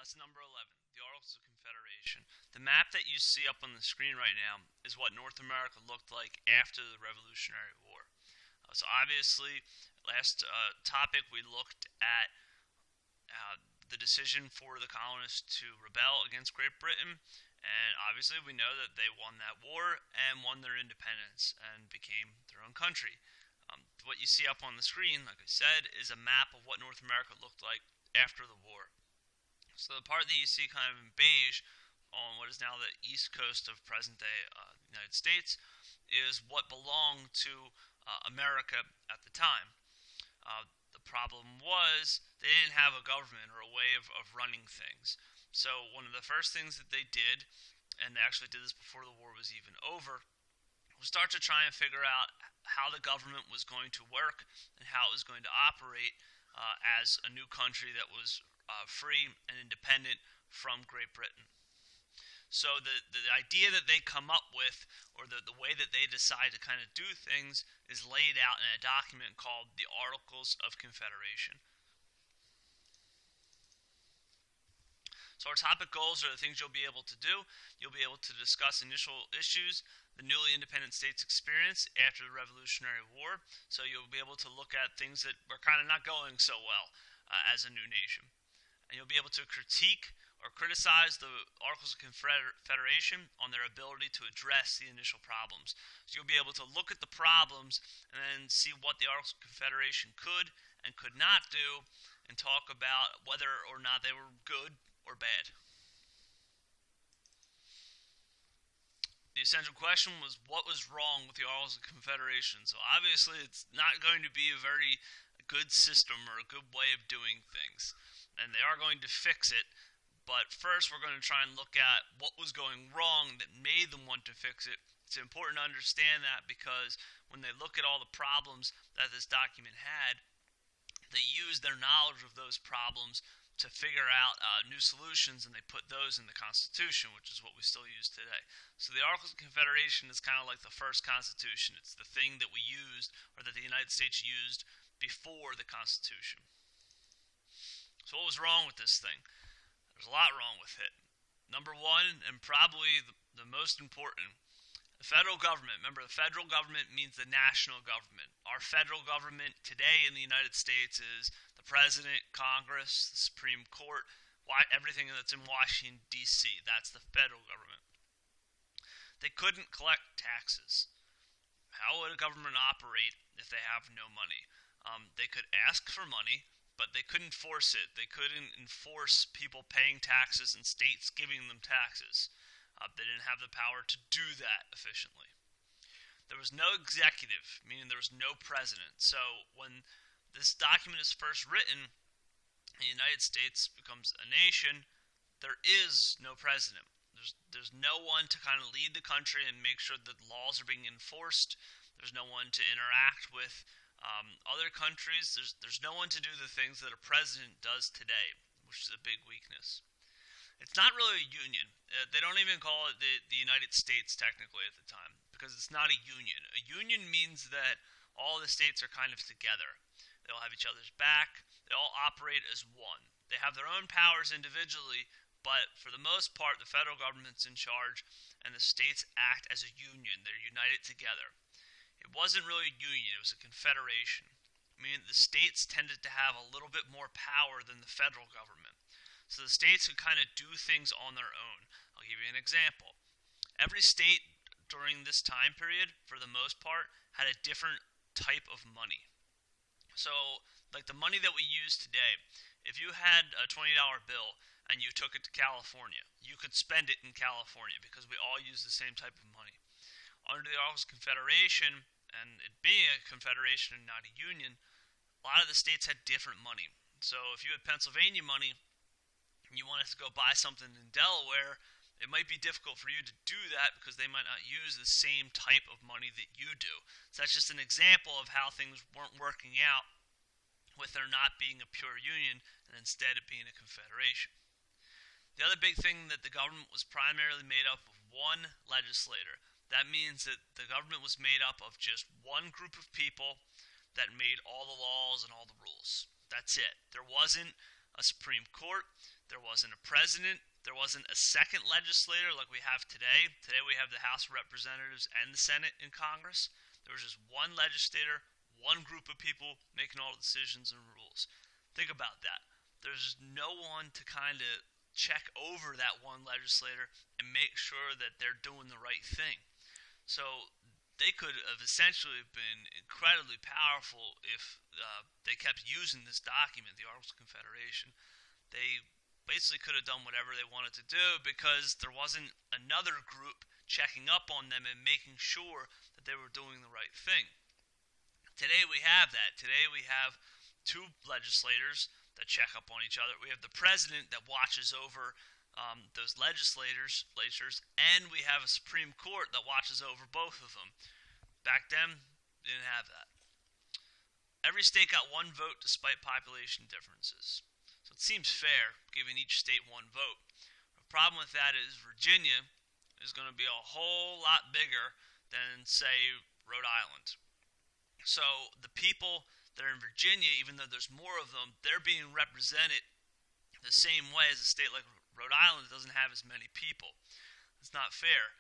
Lesson number 11, the Articles of Confederation. The map that you see up on the screen right now is what North America looked like after the Revolutionary War. So obviously, last topic we looked at the decision for the colonists to rebel against Great Britain, and obviously we know that they won that war and won their independence and became their own country. What you see up on the screen, like I said, is a map of what North America looked like after the war. So the part that you see kind of in beige on what is now the east coast of present-day United States is what belonged to America at the time. The problem was they didn't have a government or a way of running things. So one of the first things that they did, and they actually did this before the war was even over, was start to try and figure out how the government was going to work and how it was going to operate as a new country that was free and independent from Great Britain. So the idea that they come up with, or the way that they decide to kind of do things, is laid out in a document called the Articles of Confederation. So our topic goals are the things you'll be able to do. You'll be able to discuss initial issues, the newly independent states' experience after the Revolutionary War. So you'll be able to look at things that were kind of not going so well as a new nation. And you'll be able to critique or criticize the Articles of Confederation on their ability to address the initial problems. So you'll be able to look at the problems and then see what the Articles of Confederation could and could not do, and talk about whether or not they were good or bad. The essential question was, what was wrong with the Articles of Confederation? So obviously it's not going to be a very good system or a good way of doing things, and they are going to fix it. But first we're going to try and look at what was going wrong that made them want to fix it. It's important to understand that, because when they look at all the problems that this document had, they used their knowledge of those problems to figure out new solutions, and they put those in the Constitution, which is what we still use today. So the Articles of Confederation is kind of like the first Constitution. It's the thing that we used, or that the United States used, before the Constitution. So what was wrong with this thing? There's a lot wrong with it. Number one, and probably the most important, the federal government. Remember, the federal government means the national government. Our federal government today in the United States is the President, Congress, the Supreme Court, everything that's in Washington, D.C. That's the federal government. They couldn't collect taxes. How would a government operate if they have no money? They could ask for money, but they couldn't force it. They couldn't enforce people paying taxes and states giving them taxes. They didn't have the power to do that efficiently. There was no executive, meaning there was no president. So when this document is first written, the United States becomes a nation, there is no president. There's no one to kind of lead the country and make sure that laws are being enforced. There's no one to interact with other countries. There's no one to do the things that a president does today, which is a big weakness. It's not really a union. They don't even call it the United States technically at the time, because it's not a union. A union means that all the states are kind of together. They all have each other's back. They all operate as one. They have their own powers individually, but for the most part, the federal government's in charge, and the states act as a union. They're united together. It wasn't really a union. It was a confederation. Meaning the states tended to have a little bit more power than the federal government. So the states could kind of do things on their own. I'll give you an example. Every state during this time period, for the most part, had a different type of money. So, like the money that we use today, if you had a $20 bill and you took it to California, you could spend it in California because we all use the same type of money. Under the Articles of Confederation, and it being a confederation and not a union, a lot of the states had different money. So if you had Pennsylvania money and you wanted to go buy something in Delaware, it might be difficult for you to do that because they might not use the same type of money that you do. So that's just an example of how things weren't working out with there not being a pure union and instead it being a confederation. The other big thing that the government was primarily made up of one legislator. That means that the government was made up of just one group of people that made all the laws and all the rules. That's it. There wasn't a Supreme Court. There wasn't a president. There wasn't a second legislator like we have today. Today we have the House of Representatives and the Senate in Congress. There was just one legislator, one group of people making all the decisions and rules. Think about that. There's no one to kind of check over that one legislator and make sure that they're doing the right thing. So they could have essentially been incredibly powerful if they kept using this document, the Articles of Confederation. They basically could have done whatever they wanted to do because there wasn't another group checking up on them and making sure that they were doing the right thing. Today we have that. Today we have two legislators that check up on each other. We have the president that watches over those legislatures, and we have a Supreme Court that watches over both of them. Back then, they didn't have that. Every state got one vote despite population differences. So it seems fair, giving each state one vote. The problem with that is Virginia is going to be a whole lot bigger than, say, Rhode Island. So the people that are in Virginia, even though there's more of them, they're being represented the same way as a state like Rhode Island that doesn't have as many people. It's not fair.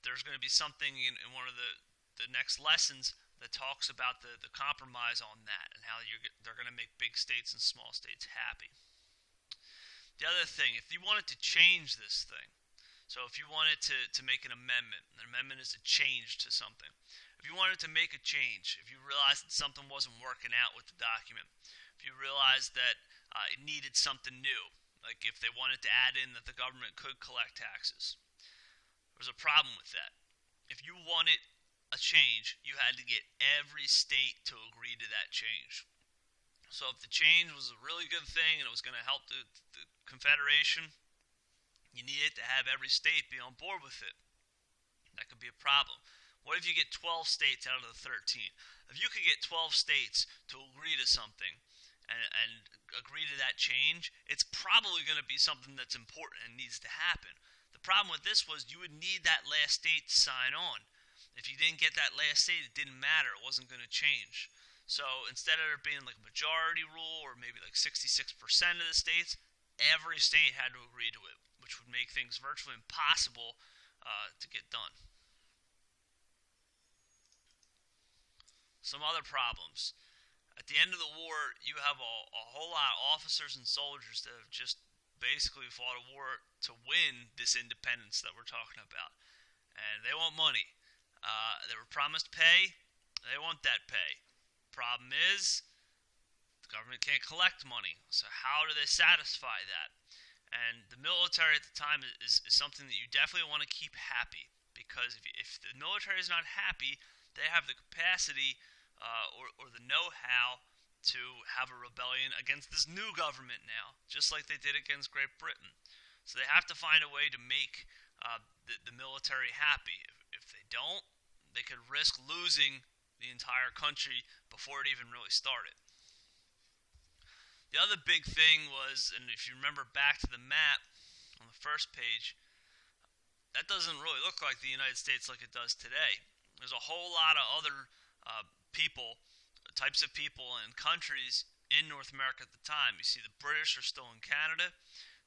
There's going to be something in one of the next lessons that talks about the compromise on that and how they're going to make big states and small states happy. The other thing, if you wanted to change this thing, so if you wanted to make an amendment is a change to something. If you wanted to make a change, if you realized that something wasn't working out with the document, if you realized that it needed something new, like if they wanted to add in that the government could collect taxes, there's a problem with that. If you wanted a change, you had to get every state to agree to that change. So if the change was a really good thing and it was going to help the Confederation, you needed to have every state be on board with it. That could be a problem. What if you get 12 states out of the 13? If you could get 12 states to agree to something and agree to that change, it's probably going to be something that's important and needs to happen. The problem with this was you would need that last state to sign on. If you didn't get that last state, it didn't matter. It wasn't going to change. So instead of there being like a majority rule or maybe like 66% of the states, every state had to agree to it, which would make things virtually impossible to get done. Some other problems. At the end of the war, you have a whole lot of officers and soldiers that have just basically fought a war to win this independence that we're talking about. And they want money. They were promised pay. They want that pay. Problem is, the government can't collect money. So how do they satisfy that? And the military at the time is something that you definitely want to keep happy. Because if the military is not happy, they have the capacity or the know-how to have a rebellion against this new government now, just like they did against Great Britain. So they have to find a way to make the military happy. If they don't, they could risk losing the entire country before it even really started. The other big thing was, and if you remember back to the map on the first page, that doesn't really look like the United States like it does today. There's a whole lot of other people, types of people and countries in North America at the time. You see the British are still in Canada.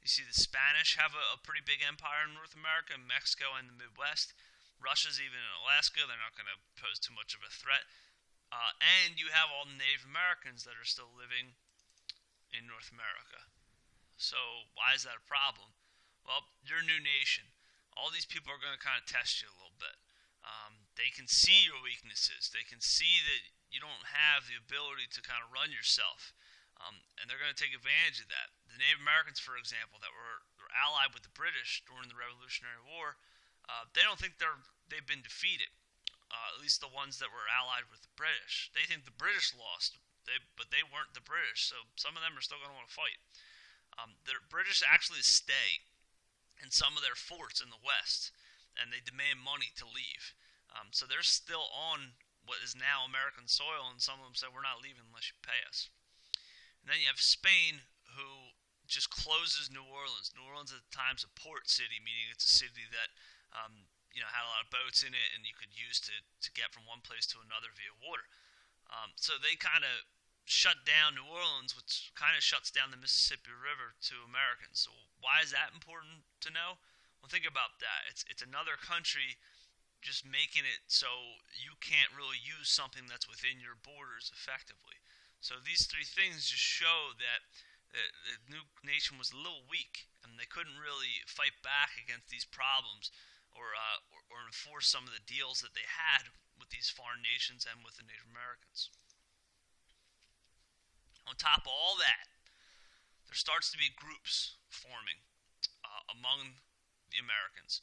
You see the Spanish have a pretty big empire in North America, Mexico and the Midwest. Russia's even in Alaska. They're not going to pose too much of a threat. And you have all the Native Americans that are still living in North America. So why is that a problem? Well, you're a new nation. All these people are going to kind of test you a little bit. They can see your weaknesses. They can see that you don't have the ability to kind of run yourself. And they're going to take advantage of that. The Native Americans, for example, that were allied with the British during the Revolutionary War, they don't think they've been defeated. At least the ones that were allied with the British. They think the British lost, but they weren't the British, so some of them are still going to want to fight. The British actually stay in some of their forts in the West, and they demand money to leave. So they're still on what is now American soil, and some of them say, we're not leaving unless you pay us. And then you have Spain, who just closes New Orleans. New Orleans at the time is a port city, meaning it's a city that had a lot of boats in it, and you could use to get from one place to another via water. So they kind of shut down New Orleans, which kind of shuts down the Mississippi River to Americans. So why is that important to know? Well, think about that. It's another country just making it so you can't really use something that's within your borders effectively. So these three things just show that the new nation was a little weak, and they couldn't really fight back against these problems or enforce some of the deals that they had with these foreign nations and with the Native Americans. On top of all that, there starts to be groups forming among the Americans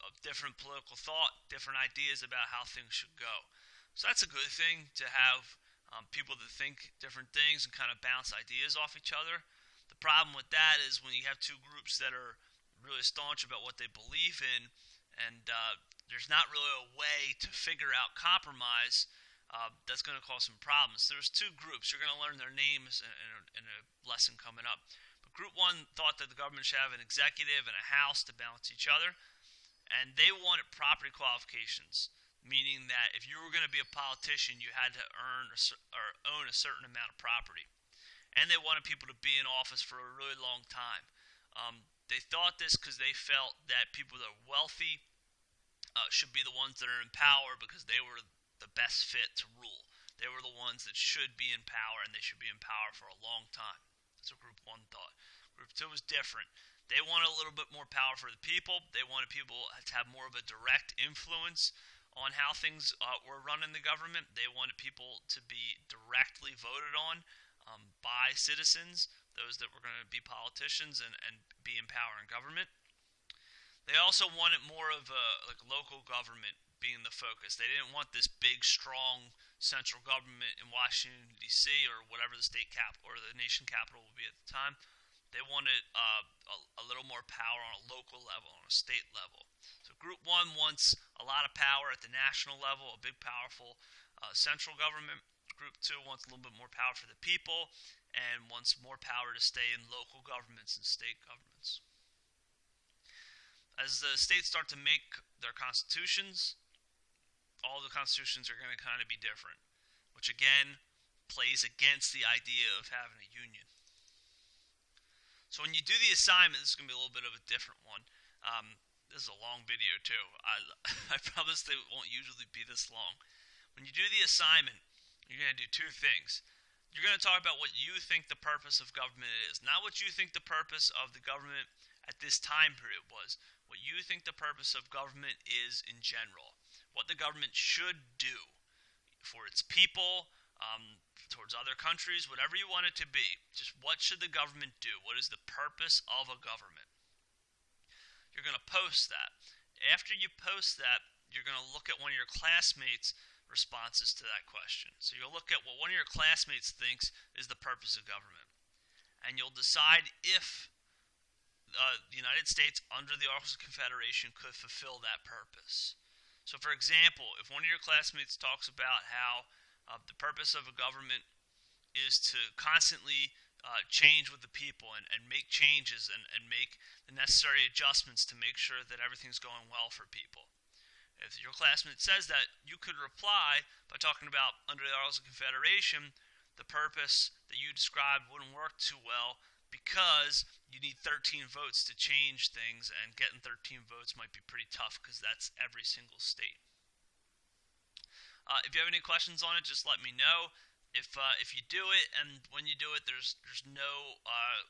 of different political thought, different ideas about how things should go. So that's a good thing to have people that think different things and kind of bounce ideas off each other. The problem with that is when you have two groups that are really staunch about what they believe in, and there's not really a way to figure out compromise, that's going to cause some problems. There's two groups. You're going to learn their names in a lesson coming up. But Group 1 thought that the government should have an executive and a house to balance each other, and they wanted property qualifications, meaning that if you were going to be a politician, you had to earn or own a certain amount of property. And they wanted people to be in office for a really long time. They thought this because they felt that people that are wealthy should be the ones that are in power because they were the best fit to rule. They were the ones that should be in power, and they should be in power for a long time. That's what Group 1 thought. Group 2 was different. They wanted a little bit more power for the people. They wanted people to have more of a direct influence on how things were run in the government. They wanted people to be directly voted on by citizens, those that were going to be politicians and be in power in government. They also wanted more of a local government being the focus. They didn't want this big, strong central government in Washington, D.C. or whatever the state capital or the nation capital would be at the time. They wanted a little more power on a local level, on a state level. So Group 1 wants a lot of power at the national level, a big, powerful central government. Group 2 wants a little bit more power for the people and wants more power to stay in local governments and state governments. As the states start to make their constitutions, all the constitutions are going to kind of be different, which again plays against the idea of having a union. So when you do the assignment, this is going to be a little bit of a different one. This is a long video too. I promise they won't usually be this long. When you do the assignment, you're going to do two things. You're going to talk about what you think the purpose of government is, not what you think the purpose of the government at this time period was. What you think the purpose of government is in general. What the government should do for its people, towards other countries, whatever you want it to be. Just what should the government do? What is the purpose of a government? You're going to post that. After you post that, you're going to look at one of your classmates' responses to that question. So you'll look at what one of your classmates thinks is the purpose of government. And you'll decide if the United States, under the Articles of Confederation, could fulfill that purpose. So, for example, if one of your classmates talks about how the purpose of a government is to constantly change with the people and make changes and make the necessary adjustments to make sure that everything's going well for people. If your classmate says that, you could reply by talking about, under the Articles of Confederation, the purpose that you described wouldn't work too well because you need 13 votes to change things, and getting 13 votes might be pretty tough because that's every single state. If you have any questions on it, just let me know. If you do it, and when you do it, there's no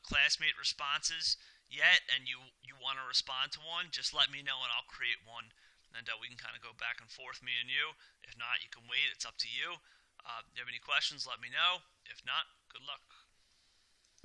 classmate responses yet, and you want to respond to one, just let me know and I'll create one, and we can kind of go back and forth, me and you. If not, you can wait. It's up to you. If you have any questions, let me know. If not, good luck.